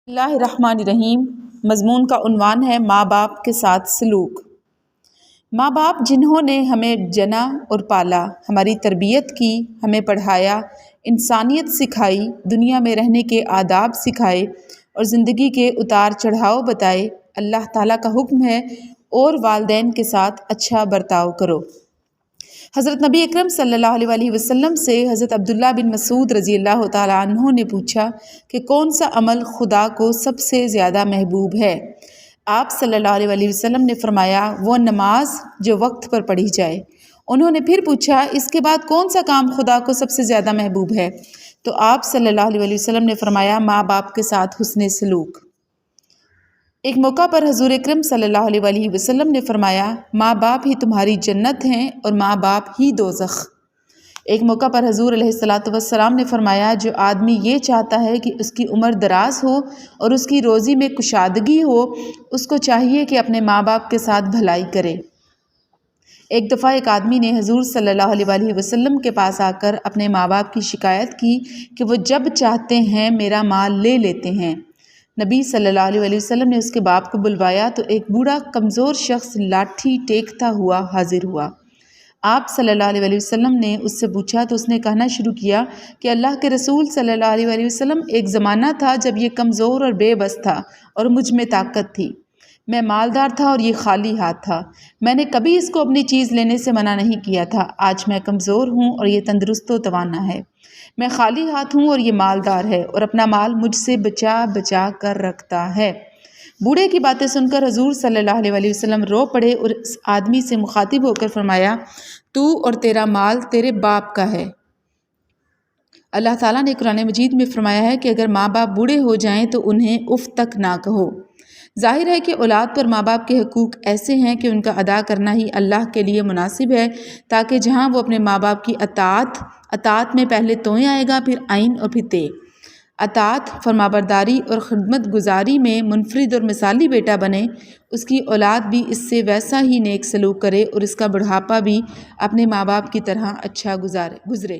اللہ الرحمن الرحیم۔ مضمون کا عنوان ہے ماں باپ کے ساتھ سلوک۔ ماں باپ جنہوں نے ہمیں جنا اور پالا، ہماری تربیت کی، ہمیں پڑھایا، انسانیت سکھائی، دنیا میں رہنے کے آداب سکھائے اور زندگی کے اتار چڑھاؤ بتائے، اللہ تعالیٰ کا حکم ہے اور والدین کے ساتھ اچھا برتاؤ کرو۔ حضرت نبی اکرم صلی اللہ علیہ وسلم سے حضرت عبداللہ بن مسعود رضی اللہ تعالیٰ عنہ نے پوچھا کہ کون سا عمل خدا کو سب سے زیادہ محبوب ہے؟ آپ صلی اللہ علیہ وسلم نے فرمایا وہ نماز جو وقت پر پڑھی جائے۔ انہوں نے پھر پوچھا اس کے بعد کون سا کام خدا کو سب سے زیادہ محبوب ہے؟ تو آپ صلی اللہ علیہ وسلم نے فرمایا ماں باپ کے ساتھ حسن سلوک۔ ایک موقع پر حضور اکرم صلی اللہ علیہ وسلم نے فرمایا ماں باپ ہی تمہاری جنت ہیں اور ماں باپ ہی دوزخ۔ ایک موقع پر حضور علیہ السلام نے فرمایا جو آدمی یہ چاہتا ہے کہ اس کی عمر دراز ہو اور اس کی روزی میں کشادگی ہو، اس کو چاہیے کہ اپنے ماں باپ کے ساتھ بھلائی کرے۔ ایک دفعہ ایک آدمی نے حضور صلی اللہ علیہ وسلم کے پاس آ کر اپنے ماں باپ کی شکایت کی کہ وہ جب چاہتے ہیں میرا مال لے لیتے ہیں۔ نبی صلی اللہ علیہ وسلم نے اس کے باپ کو بلوایا تو ایک بوڑھا کمزور شخص لاٹھی ٹیکتا ہوا حاضر ہوا۔ آپ صلی اللہ علیہ وسلم نے اس سے پوچھا تو اس نے کہنا شروع کیا کہ اللہ کے رسول صلی اللہ علیہ وسلم ایک زمانہ تھا جب یہ کمزور اور بے بس تھا اور مجھ میں طاقت تھی۔ میں مالدار تھا اور یہ خالی ہاتھ تھا۔ میں نے کبھی اس کو اپنی چیز لینے سے منع نہیں کیا تھا۔ آج میں کمزور ہوں اور یہ تندرست و توانا ہے۔ میں خالی ہاتھ ہوں اور یہ مالدار ہے اور اپنا مال مجھ سے بچا بچا کر رکھتا ہے۔ بوڑھے کی باتیں سن کر حضور صلی اللہ علیہ وسلم رو پڑے اور اس آدمی سے مخاطب ہو کر فرمایا تو اور تیرا مال تیرے باپ کا ہے۔ اللہ تعالیٰ نے قرآن مجید میں فرمایا ہے کہ اگر ماں باپ بوڑھے ہو جائیں تو انہیں اف تک نہ کہو۔ ظاہر ہے کہ اولاد پر ماں باپ کے حقوق ایسے ہیں کہ ان کا ادا کرنا ہی اللہ کے لیے مناسب ہے، تاکہ جہاں وہ اپنے ماں باپ کی اطاعت میں پہلے توئیں آئے گا، پھر عین اور پھر تے۔ اطاعت، فرمانبرداری اور خدمت گزاری میں منفرد اور مثالی بیٹا بنے، اس کی اولاد بھی اس سے ویسا ہی نیک سلوک کرے اور اس کا بڑھاپا بھی اپنے ماں باپ کی طرح اچھا گزرے۔